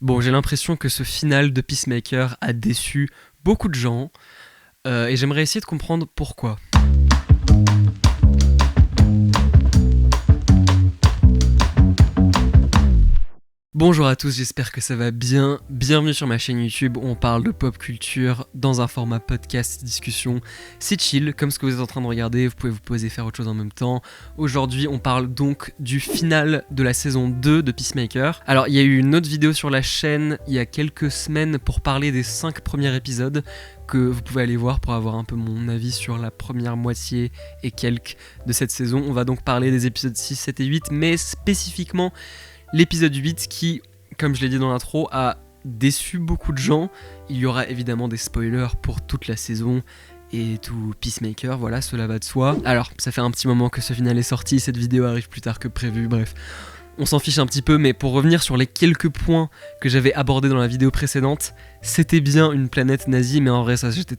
Bon, j'ai l'impression que ce final de Peacemaker a déçu beaucoup de gens, et j'aimerais essayer de comprendre pourquoi. Bonjour à tous, j'espère que ça va bien. Bienvenue sur ma chaîne YouTube où on parle de pop culture dans un format podcast discussion. C'est chill, comme ce que vous êtes en train de regarder, vous pouvez vous poser, faire autre chose en même temps. Aujourd'hui, on parle donc du final de la saison 2 de Peacemaker. Alors, il y a eu une autre vidéo sur la chaîne il y a quelques semaines pour parler des 5 premiers épisodes que vous pouvez aller voir pour avoir un peu mon avis sur la première moitié et quelques de cette saison. On va donc parler des épisodes 6, 7 et 8, mais spécifiquement l'épisode 8 qui, comme je l'ai dit dans l'intro, a déçu beaucoup de gens. Il y aura évidemment des spoilers pour toute la saison et tout Peacemaker, voilà, cela va de soi. Alors, ça fait un petit moment que ce final est sorti, cette vidéo arrive plus tard que prévu, bref. On s'en fiche un petit peu, mais pour revenir sur les quelques points que j'avais abordés dans la vidéo précédente, c'était bien une planète nazie, mais en vrai, ça, j'étais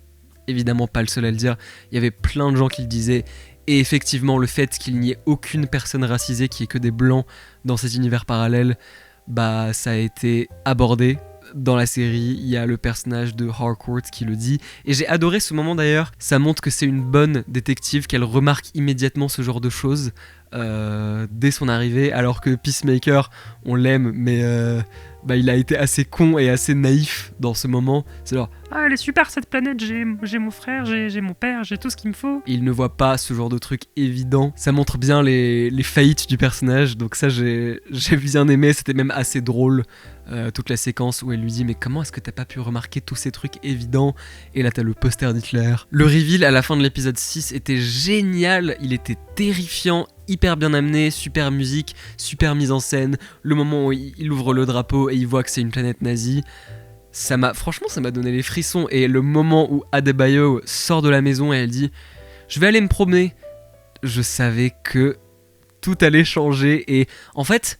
évidemment pas le seul à le dire. Il y avait plein de gens qui le disaient. Et effectivement, le fait qu'il n'y ait aucune personne racisée, qu'il n'y ait que des blancs dans cet univers parallèle, bah ça a été abordé dans la série. Il y a le personnage de Harcourt qui le dit. Et j'ai adoré ce moment d'ailleurs. Ça montre que c'est une bonne détective, qu'elle remarque immédiatement ce genre de choses dès son arrivée. Alors que Peacemaker, on l'aime, mais il a été assez con et assez naïf dans ce moment. C'est genre, ah, elle est super cette planète, j'ai mon frère, j'ai mon père, j'ai tout ce qu'il me faut. il ne voit pas ce genre de truc évident. Ça montre bien les faillites du personnage, donc ça j'ai bien aimé, c'était même assez drôle. Toute la séquence où elle lui dit mais comment est-ce que t'as pas pu remarquer tous ces trucs évidents. Et là t'as le poster d'Hitler. Le reveal à la fin de l'épisode 6 était génial, il était terrifiant, hyper bien amené, super musique, super mise en scène. Le moment où il ouvre le drapeau et il voit que c'est une planète nazie, franchement ça m'a donné les frissons. Et le moment où Adebayo sort de la maison et elle dit je vais aller me promener, je savais que tout allait changer. Et en fait,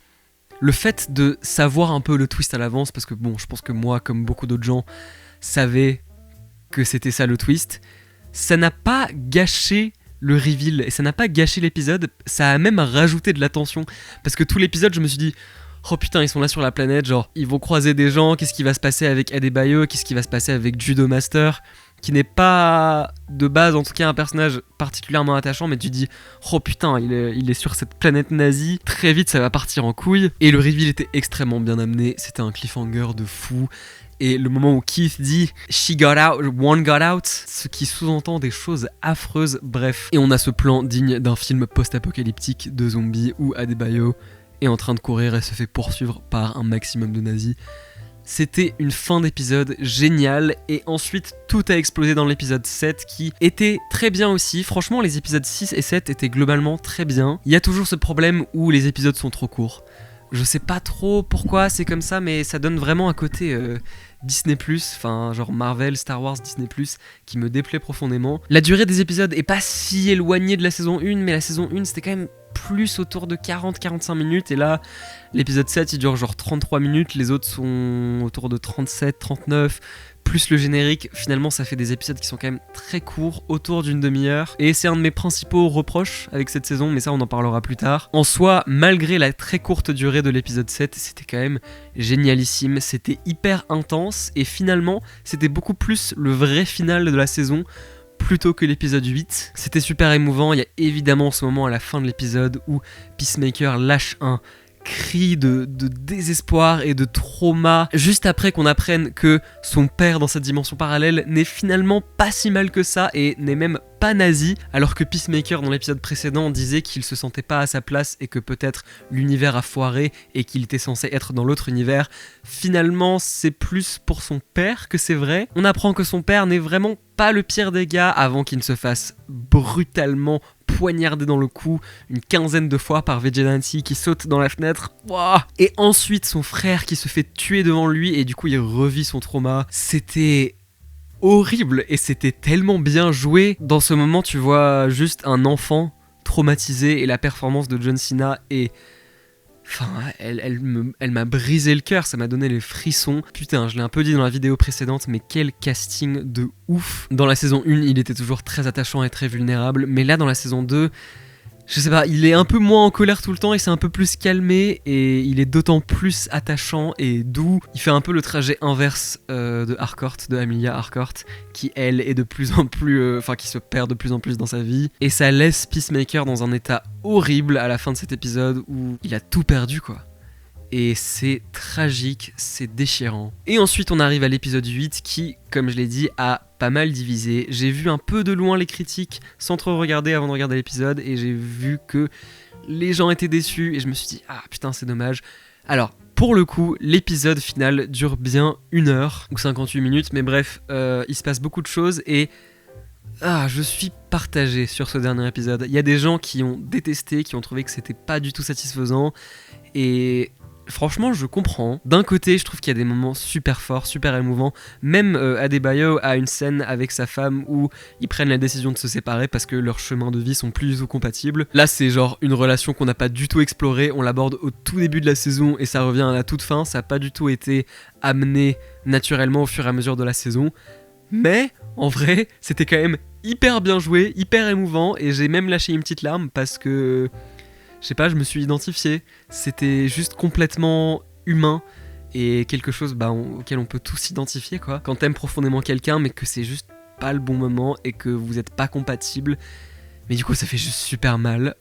le fait de savoir un peu le twist à l'avance, parce que bon, je pense que moi, comme beaucoup d'autres gens, savais que c'était ça le twist, ça n'a pas gâché le reveal, et ça n'a pas gâché l'épisode, ça a même rajouté de la tension. Parce que tout l'épisode, je me suis dit, oh putain, ils sont là sur la planète, genre, ils vont croiser des gens, qu'est-ce qui va se passer avec Adebayo, qu'est-ce qui va se passer avec Judo Master, qui n'est pas de base en tout cas un personnage particulièrement attachant, mais tu dis oh putain il est sur cette planète nazie, très vite ça va partir en couille. Et le reveal était extrêmement bien amené, c'était un cliffhanger de fou. Et le moment où Keith dit she got out, one got out, ce qui sous-entend des choses affreuses, bref. Et on a ce plan digne d'un film post-apocalyptique de zombies où Adebayo est en train de courir et se fait poursuivre par un maximum de nazis. C'était une fin d'épisode géniale, et ensuite tout a explosé dans l'épisode 7 qui était très bien aussi. Franchement, les épisodes 6 et 7 étaient globalement très bien. Il y a toujours ce problème où les épisodes sont trop courts. Je sais pas trop pourquoi c'est comme ça, mais ça donne vraiment un côté Disney+, enfin genre Marvel, Star Wars, Disney+, qui me déplaît profondément. La durée des épisodes est pas si éloignée de la saison 1, mais la saison 1 c'était quand même plus autour de 40-45 minutes, et là l'épisode 7 il dure genre 33 minutes, les autres sont autour de 37-39, plus le générique. Finalement ça fait des épisodes qui sont quand même très courts, autour d'une demi-heure, et c'est un de mes principaux reproches avec cette saison, mais ça on en parlera plus tard. En soi, malgré la très courte durée de l'épisode 7, c'était quand même génialissime, c'était hyper intense, et finalement c'était beaucoup plus le vrai final de la saison plutôt que l'épisode 8. C'était super émouvant. Il y a évidemment ce moment à la fin de l'épisode où Peacemaker lâche un cri de désespoir et de trauma, juste après qu'on apprenne que son père dans cette dimension parallèle n'est finalement pas si mal que ça et n'est même pas nazi, alors que Peacemaker dans l'épisode précédent disait qu'il se sentait pas à sa place et que peut-être l'univers a foiré et qu'il était censé être dans l'autre univers. Finalement c'est plus pour son père que c'est vrai. On apprend que son père n'est vraiment pas le pire des gars avant qu'il ne se fasse brutalement poignardé dans le cou une quinzaine de fois par Vigilante qui saute dans la fenêtre. Wow. Et ensuite son frère qui se fait tuer devant lui, et du coup il revit son trauma. C'était horrible et c'était tellement bien joué. Dans ce moment tu vois juste un enfant traumatisé, et la performance de John Cena est... Enfin, elle m'a brisé le cœur, ça m'a donné les frissons. Putain, je l'ai un peu dit dans la vidéo précédente, mais quel casting de ouf. Dans la saison 1, il était toujours très attachant et très vulnérable, mais là dans la saison 2, Je sais pas, il est un peu moins en colère tout le temps et c'est un peu plus calmé et il est d'autant plus attachant et doux. Il fait un peu le trajet inverse de Harcourt, de Amelia Harcourt, qui elle est de plus en plus, qui se perd de plus en plus dans sa vie. Et ça laisse Peacemaker dans un état horrible à la fin de cet épisode où il a tout perdu quoi. Et c'est tragique, c'est déchirant. Et ensuite on arrive à l'épisode 8 qui, comme je l'ai dit, a pas mal divisé. J'ai vu un peu de loin les critiques sans trop regarder avant de regarder l'épisode et j'ai vu que les gens étaient déçus et je me suis dit ah putain c'est dommage. Alors pour le coup l'épisode final dure bien 1 heure ou 58 minutes mais bref il se passe beaucoup de choses et je suis partagé sur ce dernier épisode. Il y a des gens qui ont détesté, qui ont trouvé que c'était pas du tout satisfaisant et franchement, je comprends. D'un côté, je trouve qu'il y a des moments super forts, super émouvants. Même Adebayo a une scène avec sa femme où ils prennent la décision de se séparer parce que leurs chemins de vie sont plus du tout compatibles. Là, c'est genre une relation qu'on n'a pas du tout explorée. On l'aborde au tout début de la saison et ça revient à la toute fin. Ça n'a pas du tout été amené naturellement au fur et à mesure de la saison. Mais, en vrai, c'était quand même hyper bien joué, hyper émouvant. Et j'ai même lâché une petite larme parce que... je sais pas, je me suis identifié. C'était juste complètement humain et quelque chose auquel on peut tous s'identifier quoi. Quand t'aimes profondément quelqu'un mais que c'est juste pas le bon moment et que vous êtes pas compatibles, mais du coup ça fait juste super mal.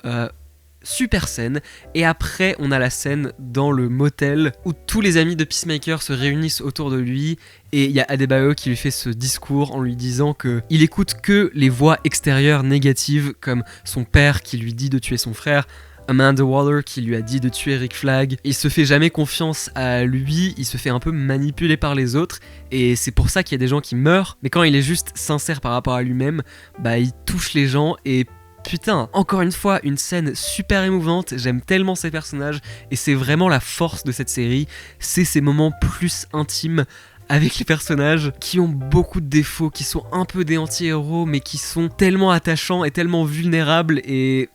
Super scène. Et après on a la scène dans le motel où tous les amis de Peacemaker se réunissent autour de lui et il y a Adebayo qui lui fait ce discours en lui disant que il écoute que les voix extérieures négatives comme son père qui lui dit de tuer son frère, Amanda Waller qui lui a dit de tuer Rick Flag. Il se fait jamais confiance à lui, il se fait un peu manipuler par les autres et c'est pour ça qu'il y a des gens qui meurent, mais quand il est juste sincère par rapport à lui-même, il touche les gens et putain, encore une fois, une scène super émouvante, j'aime tellement ces personnages et c'est vraiment la force de cette série, c'est ces moments plus intimes avec les personnages qui ont beaucoup de défauts, qui sont un peu des anti-héros mais qui sont tellement attachants et tellement vulnérables et...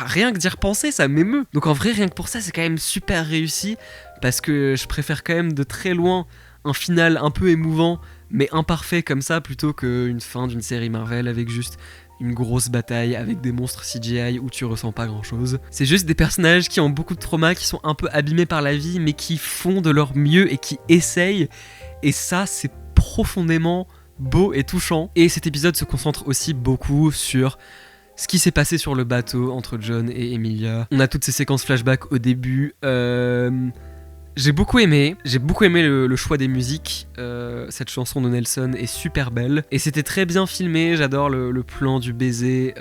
rien que d'y repenser, ça m'émeut. Donc en vrai, rien que pour ça, c'est quand même super réussi. Parce que je préfère quand même de très loin un final un peu émouvant, mais imparfait comme ça, plutôt qu'une fin d'une série Marvel avec juste une grosse bataille avec des monstres CGI où tu ressens pas grand chose. C'est juste des personnages qui ont beaucoup de traumas, qui sont un peu abîmés par la vie, mais qui font de leur mieux et qui essayent. Et ça, c'est profondément beau et touchant. Et cet épisode se concentre aussi beaucoup sur... ce qui s'est passé sur le bateau entre John et Emilia. On a toutes ces séquences flashback au début. J'ai beaucoup aimé le choix des musiques. Cette chanson de Nelson est super belle. Et c'était très bien filmé, j'adore le plan du baiser.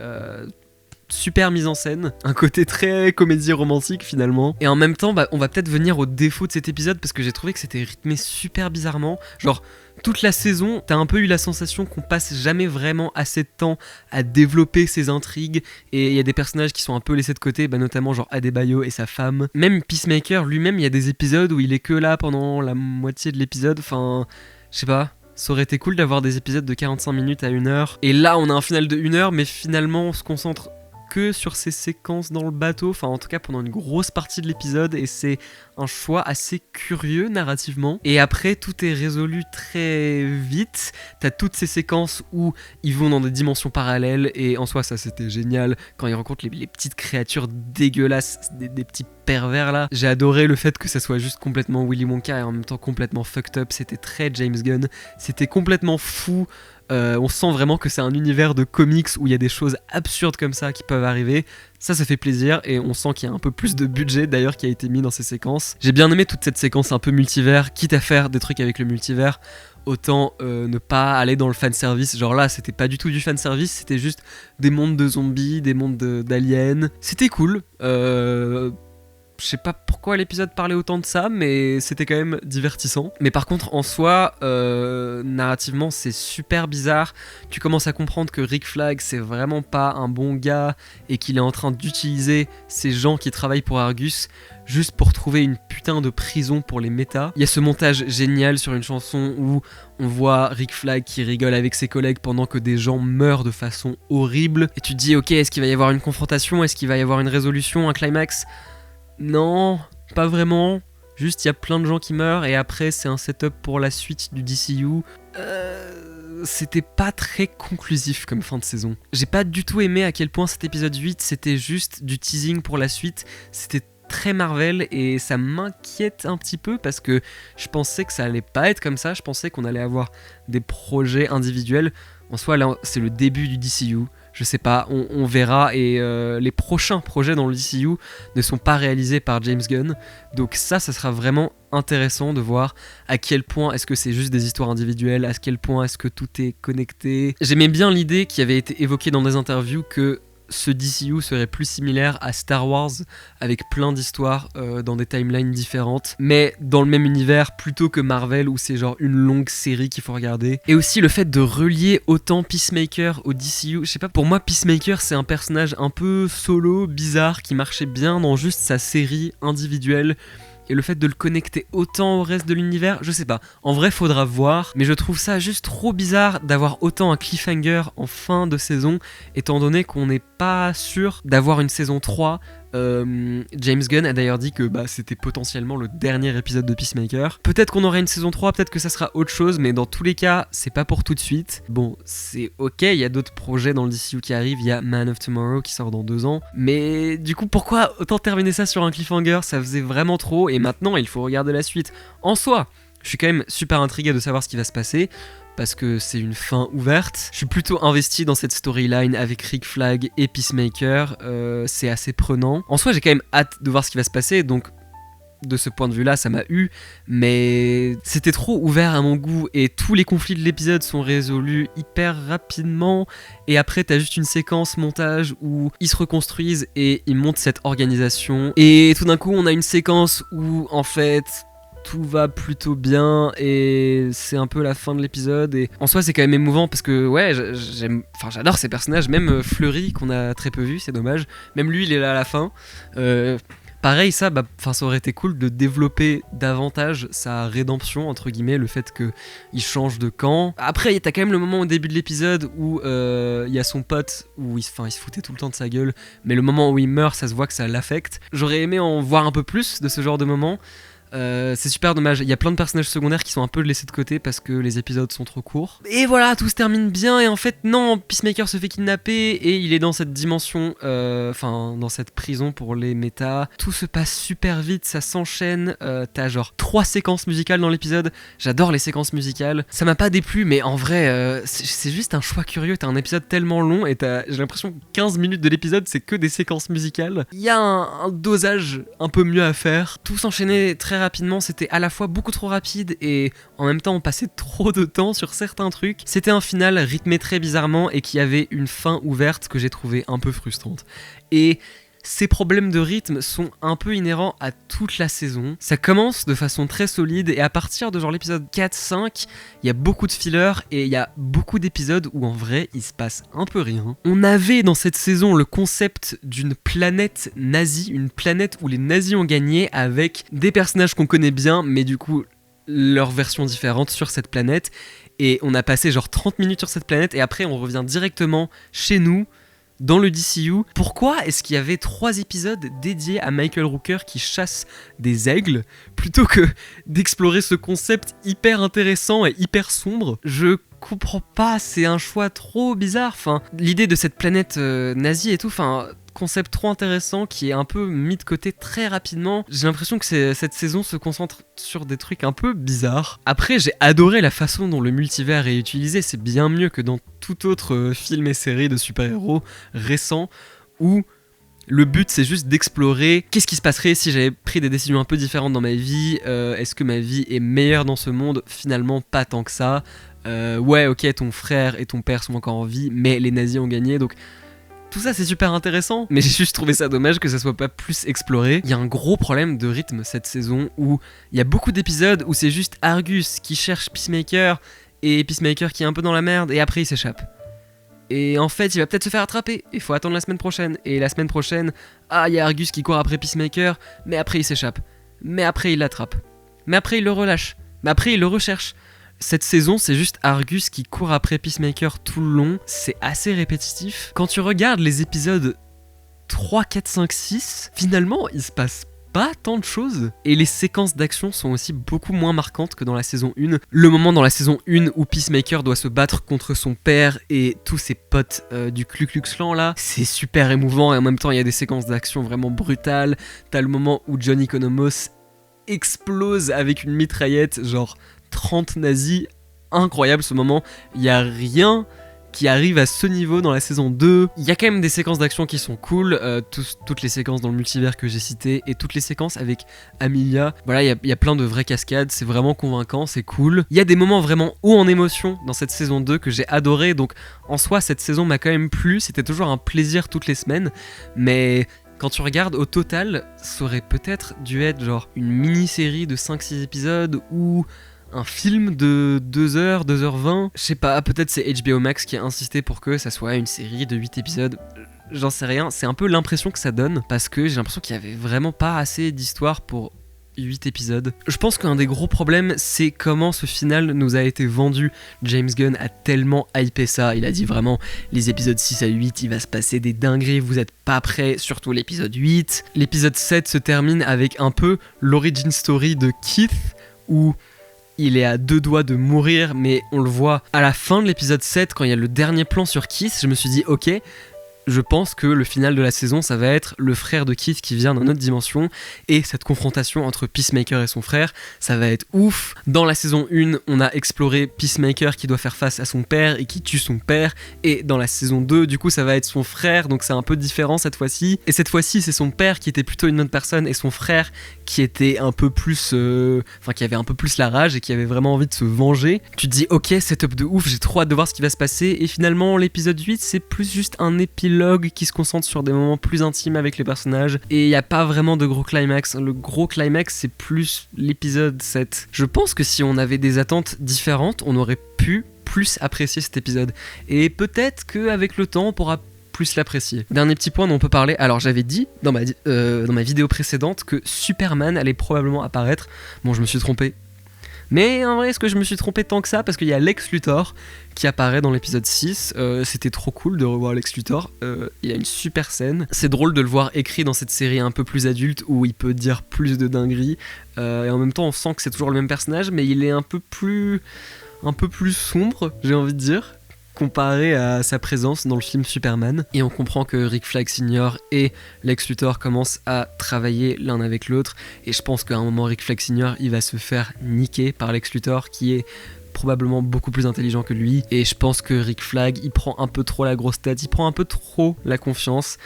Super mise en scène, un côté très comédie romantique finalement. Et en même temps, on va peut-être venir au défaut de cet épisode parce que j'ai trouvé que c'était rythmé super bizarrement. Genre, toute la saison, t'as un peu eu la sensation qu'on passe jamais vraiment assez de temps à développer ces intrigues. Et il y a des personnages qui sont un peu laissés de côté, notamment genre Adebayo et sa femme. Même Peacemaker lui-même, il y a des épisodes où il est que là pendant la moitié de l'épisode. Enfin, je sais pas. Ça aurait été cool d'avoir des épisodes de 45 minutes à 1 heure. Et là, on a un final de 1 heure, mais finalement, on se concentre que sur ces séquences dans le bateau, enfin en tout cas pendant une grosse partie de l'épisode, et c'est un choix assez curieux narrativement. Et après tout est résolu très vite, t'as toutes ces séquences où ils vont dans des dimensions parallèles, et en soi ça c'était génial, quand ils rencontrent les petites créatures dégueulasses, des petits pervers là. J'ai adoré le fait que ça soit juste complètement Willy Wonka et en même temps complètement fucked up, c'était très James Gunn, c'était complètement fou. On sent vraiment que c'est un univers de comics où il y a des choses absurdes comme ça qui peuvent arriver. Ça fait plaisir et on sent qu'il y a un peu plus de budget d'ailleurs qui a été mis dans ces séquences. J'ai bien aimé toute cette séquence un peu multivers, quitte à faire des trucs avec le multivers. Autant ne pas aller dans le fanservice. Genre là, c'était pas du tout du fanservice, c'était juste des mondes de zombies, des mondes d'aliens. C'était cool. Je sais pas pourquoi l'épisode parlait autant de ça, mais c'était quand même divertissant. Mais par contre, en soi, narrativement, c'est super bizarre. Tu commences à comprendre que Rick Flag, c'est vraiment pas un bon gars et qu'il est en train d'utiliser ces gens qui travaillent pour Argus juste pour trouver une putain de prison pour les méta. Il y a ce montage génial sur une chanson où on voit Rick Flag qui rigole avec ses collègues pendant que des gens meurent de façon horrible. Et tu te dis, ok, est-ce qu'il va y avoir une confrontation? Est-ce qu'il va y avoir une résolution, un climax? Non, pas vraiment. Juste, il y a plein de gens qui meurent et après, c'est un setup pour la suite du DCU. c'était pas très conclusif comme fin de saison. J'ai pas du tout aimé à quel point cet épisode 8 c'était juste du teasing pour la suite, c'était très Marvel et ça m'inquiète un petit peu parce que je pensais que ça allait pas être comme ça, je pensais qu'on allait avoir des projets individuels. En soi là c'est le début du DCU, je sais pas, on verra et les prochains projets dans le DCU ne sont pas réalisés par James Gunn, donc ça sera vraiment intéressant de voir à quel point est-ce que c'est juste des histoires individuelles, à quel point est-ce que tout est connecté. J'aimais bien l'idée qui avait été évoquée dans des interviews que ce DCU serait plus similaire à Star Wars avec plein d'histoires dans des timelines différentes mais dans le même univers plutôt que Marvel où c'est genre une longue série qu'il faut regarder. Et aussi le fait de relier autant Peacemaker au DCU, je sais pas, pour moi Peacemaker c'est un personnage un peu solo, bizarre, qui marchait bien dans juste sa série individuelle. Et le fait de le connecter autant au reste de l'univers, je sais pas. En vrai, faudra voir. Mais je trouve ça juste trop bizarre d'avoir autant un cliffhanger en fin de saison, étant donné qu'on n'est pas sûr d'avoir une saison 3. James Gunn a d'ailleurs dit que c'était potentiellement le dernier épisode de Peacemaker. Peut-être qu'on aura une saison 3, peut-être que ça sera autre chose, mais dans tous les cas, c'est pas pour tout de suite. Bon, c'est ok, il y a d'autres projets dans le DCU qui arrivent, il y a Man of Tomorrow qui sort dans 2 ans. Mais du coup, pourquoi autant terminer ça sur un cliffhanger? Ça faisait vraiment trop, et maintenant, il faut regarder la suite. En soi, je suis quand même super intrigué de savoir ce qui va se passer, parce que c'est une fin ouverte. Je suis plutôt investi dans cette storyline avec Rick Flag et Peacemaker, c'est assez prenant. En soi, j'ai quand même hâte de voir ce qui va se passer, donc de ce point de vue-là, ça m'a eu, mais c'était trop ouvert à mon goût et tous les conflits de l'épisode sont résolus hyper rapidement et après t'as juste une séquence montage où ils se reconstruisent et ils montent cette organisation et tout d'un coup on a une séquence où en fait tout va plutôt bien et c'est un peu la fin de l'épisode et en soi c'est quand même émouvant parce que ouais j'adore ces personnages, même Fleury qu'on a très peu vu, c'est dommage, même lui il est là à la fin. Pareil ça aurait été cool de développer davantage sa rédemption entre guillemets, le fait qu'il change de camp. Après t'as quand même le moment au début de l'épisode où il y a son pote où il se foutait tout le temps de sa gueule, mais le moment où il meurt ça se voit que ça l'affecte. J'aurais aimé en voir un peu plus de ce genre de moment. C'est super dommage, il y a plein de personnages secondaires qui sont un peu laissés de côté parce que les épisodes sont trop courts. Et voilà, tout se termine bien et en fait non, Peacemaker se fait kidnapper et il est dans cette dimension, dans cette prison pour les méta. Tout se passe super vite, ça s'enchaîne, t'as genre 3 séquences musicales dans l'épisode, j'adore les séquences musicales. Ça m'a pas déplu mais en vrai c'est juste un choix curieux, t'as un épisode tellement long et j'ai l'impression que 15 minutes de l'épisode c'est que des séquences musicales. Il y a un dosage un peu mieux à faire, tout s'enchaînait très rapidement, c'était à la fois beaucoup trop rapide et en même temps on passait trop de temps sur certains trucs. C'était un final rythmé très bizarrement et qui avait une fin ouverte que j'ai trouvé un peu frustrante. Et ces problèmes de rythme sont un peu inhérents à toute la saison. Ça commence de façon très solide et à partir de genre l'épisode 4-5, il y a beaucoup de fillers et il y a beaucoup d'épisodes où en vrai il se passe un peu rien. On avait dans cette saison le concept d'une planète nazie, une planète où les nazis ont gagné avec des personnages qu'on connaît bien mais du coup leur version différente sur cette planète et on a passé genre 30 minutes sur cette planète et après on revient directement chez nous dans le DCU. Pourquoi est-ce qu'il y avait 3 épisodes dédiés à Michael Rooker qui chasse des aigles plutôt que d'explorer ce concept hyper intéressant et hyper sombre? Je comprends pas, c'est un choix trop bizarre. L'idée de cette planète nazie et tout, concept trop intéressant qui est un peu mis de côté très rapidement. J'ai l'impression que cette saison se concentre sur des trucs un peu bizarres. Après, j'ai adoré la façon dont le multivers est utilisé, c'est bien mieux que dans tout autre film et série de super-héros récents où le but c'est juste d'explorer qu'est-ce qui se passerait si j'avais pris des décisions un peu différentes dans ma vie, est-ce que ma vie est meilleure dans ce monde? Finalement pas tant que ça. Ouais ok, ton frère et ton père sont encore en vie mais les nazis ont gagné, donc tout ça c'est super intéressant, mais j'ai juste trouvé ça dommage que ça soit pas plus exploré. Il y a un gros problème de rythme cette saison où il y a beaucoup d'épisodes où c'est juste Argus qui cherche Peacemaker et Peacemaker qui est un peu dans la merde et après il s'échappe. Et en fait il va peut-être se faire attraper, il faut attendre la semaine prochaine. Et la semaine prochaine, il y a Argus qui court après Peacemaker, mais après il s'échappe. Mais après il l'attrape. Mais après il le relâche. Mais après il le recherche. Cette saison, c'est juste Argus qui court après Peacemaker tout le long, c'est assez répétitif. Quand tu regardes les épisodes 3, 4, 5, 6, finalement, il se passe pas tant de choses. Et les séquences d'action sont aussi beaucoup moins marquantes que dans la saison 1. Le moment dans la saison 1 où Peacemaker doit se battre contre son père et tous ses potes du Ku Klux Klan là, c'est super émouvant et en même temps il y a des séquences d'action vraiment brutales. T'as le moment où John Economos explose avec une mitraillette, genre 30 nazis. Incroyable ce moment, il y a rien qui arrive à ce niveau dans la saison 2. Il y a quand même des séquences d'action qui sont cool, toutes les séquences dans le multivers que j'ai cité et toutes les séquences avec Amelia. Voilà, il y a plein de vraies cascades, c'est vraiment convaincant, c'est cool. Il y a des moments vraiment hauts en émotion dans cette saison 2 que j'ai adoré, donc en soi cette saison m'a quand même plu, c'était toujours un plaisir toutes les semaines, mais quand tu regardes au total, ça aurait peut-être dû être genre une mini-série de 5-6 épisodes ou un film de 2h, 2h20. Je sais pas, peut-être c'est HBO Max qui a insisté pour que ça soit une série de 8 épisodes. J'en sais rien, c'est un peu l'impression que ça donne parce que j'ai l'impression qu'il y avait vraiment pas assez d'histoire pour 8 épisodes. Je pense qu'un des gros problèmes, c'est comment ce final nous a été vendu. James Gunn a tellement hypé ça, il a dit vraiment les épisodes 6 à 8, il va se passer des dingueries, vous êtes pas prêts, surtout l'épisode 8. L'épisode 7 se termine avec un peu l'origin story de Keith, où il est à 2 doigts de mourir, mais on le voit à la fin de l'épisode 7, quand il y a le dernier plan sur Keith, je me suis dit ok, je pense que le final de la saison, ça va être le frère de Keith qui vient d'une autre dimension, et cette confrontation entre Peacemaker et son frère, ça va être ouf. Dans la saison 1, on a exploré Peacemaker qui doit faire face à son père et qui tue son père, et dans la saison 2, du coup, ça va être son frère, donc c'est un peu différent cette fois-ci. Et cette fois-ci, c'est son père qui était plutôt une bonne personne, et son frère qui était un peu plus... qui avait un peu plus la rage et qui avait vraiment envie de se venger. Tu te dis, ok, setup de ouf, j'ai trop hâte de voir ce qui va se passer, et finalement, l'épisode 8, c'est plus juste un épilogue qui se concentre sur des moments plus intimes avec les personnages et il n'y a pas vraiment de gros climax. Le gros climax, c'est plus l'épisode 7. Je pense que si on avait des attentes différentes, on aurait pu plus apprécier cet épisode et peut-être qu'avec le temps on pourra plus l'apprécier. Dernier petit point dont on peut parler, alors j'avais dit dans ma vidéo précédente que Superman allait probablement apparaître. Bon, je me suis trompé. Mais en vrai, est-ce que je me suis trompé tant que ça? Parce qu'il y a Lex Luthor qui apparaît dans l'épisode 6. C'était trop cool de revoir Lex Luthor. Il a une super scène. C'est drôle de le voir écrit dans cette série un peu plus adulte où il peut dire plus de dingueries. Et en même temps, on sent que c'est toujours le même personnage, mais il est un peu plus sombre, j'ai envie de dire, comparé à sa présence dans le film Superman. Et on comprend que Rick Flag Sr. et Lex Luthor commencent à travailler l'un avec l'autre. Et je pense qu'à un moment, Rick Flag Sr. il va se faire niquer par Lex Luthor, qui est probablement beaucoup plus intelligent que lui. Et je pense que Rick Flag, il prend un peu trop la grosse tête, il prend un peu trop la confiance.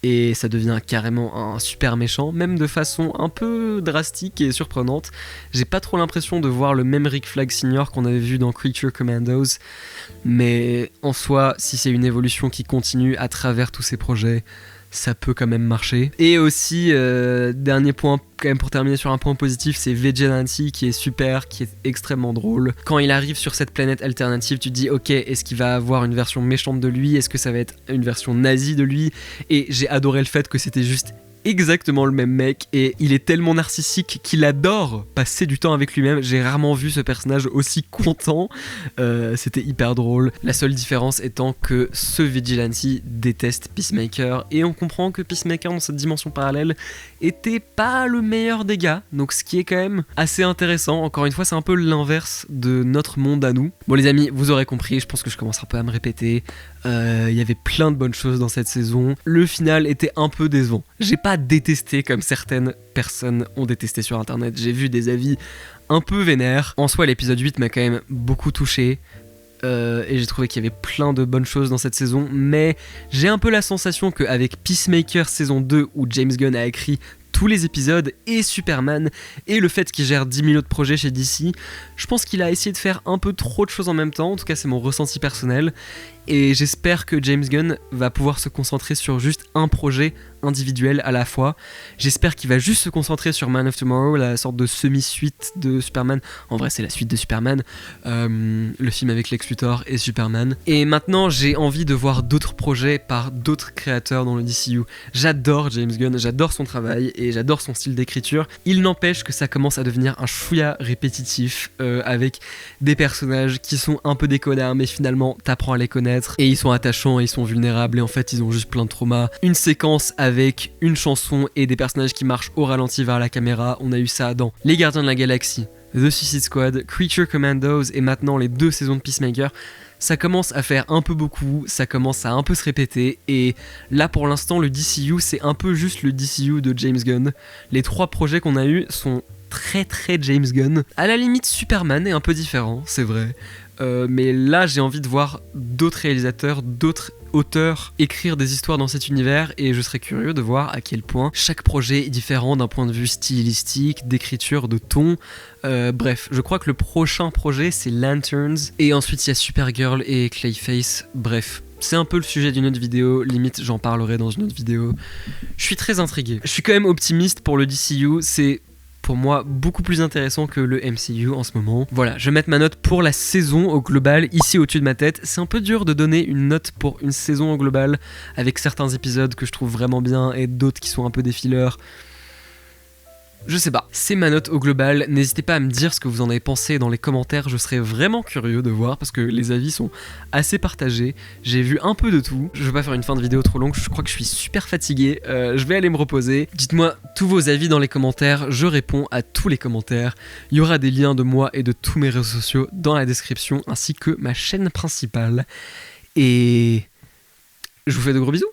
Et ça devient carrément un super méchant, même de façon un peu drastique et surprenante. J'ai pas trop l'impression de voir le même Rick Flag Sr. qu'on avait vu dans Creature Commandos, mais en soi, si c'est une évolution qui continue à travers tous ces projets, ça peut quand même marcher. Et aussi, dernier point, quand même pour terminer sur un point positif, c'est Vigilante qui est super, qui est extrêmement drôle. Quand il arrive sur cette planète alternative, tu te dis ok, est-ce qu'il va avoir une version méchante de lui? Est-ce que ça va être une version nazie de lui? Et j'ai adoré le fait que c'était juste exactement le même mec et il est tellement narcissique qu'il adore passer du temps avec lui-même. J'ai rarement vu ce personnage aussi content, c'était hyper drôle. La seule différence étant que ce Vigilante déteste Peacemaker et on comprend que Peacemaker dans cette dimension parallèle était pas le meilleur des gars, donc ce qui est quand même assez intéressant. Encore une fois, c'est un peu l'inverse de notre monde à nous. Bon les amis, vous aurez compris, je pense que je commence un peu à me répéter. Il y avait plein de bonnes choses dans cette saison. Le final était un peu décevant. J'ai pas détesté comme certaines personnes ont détesté sur internet. J'ai vu des avis un peu vénères. En soi, l'épisode 8 m'a quand même beaucoup touché. Et j'ai trouvé qu'il y avait plein de bonnes choses dans cette saison. Mais j'ai un peu la sensation qu'avec Peacemaker saison 2, où James Gunn a écrit tous les épisodes, et Superman, et le fait qu'il gère 10 000 autres projets chez DC, je pense qu'il a essayé de faire un peu trop de choses en même temps. En tout cas, c'est mon ressenti personnel. Et j'espère que James Gunn va pouvoir se concentrer sur juste un projet individuel à la fois. J'espère qu'il va juste se concentrer sur Man of Tomorrow, la sorte de semi-suite de Superman. En vrai, c'est la suite de Superman, le film avec Lex Luthor et Superman. Et maintenant, j'ai envie de voir d'autres projets par d'autres créateurs dans le DCU. J'adore James Gunn, j'adore son travail, et et j'adore son style d'écriture. Il n'empêche que ça commence à devenir un chouïa répétitif, avec des personnages qui sont un peu des connards, mais finalement t'apprends à les connaître, et ils sont attachants, et ils sont vulnérables, et en fait ils ont juste plein de traumas. Une séquence avec une chanson et des personnages qui marchent au ralenti vers la caméra, on a eu ça dans Les Gardiens de la Galaxie, The Suicide Squad, Creature Commandos et maintenant les 2 saisons de Peacemaker. Ça commence à faire un peu beaucoup, ça commence à un peu se répéter, et là pour l'instant le DCU c'est un peu juste le DCU de James Gunn. Les 3 projets qu'on a eu sont très James Gunn. À la limite Superman est un peu différent, c'est vrai, mais là j'ai envie de voir d'autres réalisateurs, d'autres auteurs écrire des histoires dans cet univers, et je serais curieux de voir à quel point chaque projet est différent d'un point de vue stylistique, d'écriture, de ton. Bref, je crois que le prochain projet c'est Lanterns, et ensuite il y a Supergirl et Clayface. Bref, c'est un peu le sujet d'une autre vidéo, limite j'en parlerai dans une autre vidéo. Je suis très intrigué. Je suis quand même optimiste pour le DCU, c'est pour moi beaucoup plus intéressant que le MCU en ce moment. Voilà, je vais mettre ma note pour la saison au global ici au-dessus de ma tête. C'est un peu dur de donner une note pour une saison au global avec certains épisodes que je trouve vraiment bien et d'autres qui sont un peu des fillers. Je sais pas, c'est ma note au global. N'hésitez pas à me dire ce que vous en avez pensé dans les commentaires, je serais vraiment curieux de voir parce que les avis sont assez partagés. J'ai vu un peu de tout. Je vais pas faire une fin de vidéo trop longue, je crois que je suis super fatigué. Je vais aller me reposer. Dites-moi tous vos avis dans les commentaires, je réponds à tous les commentaires. Il y aura des liens de moi et de tous mes réseaux sociaux dans la description ainsi que ma chaîne principale. Et je vous fais de gros bisous.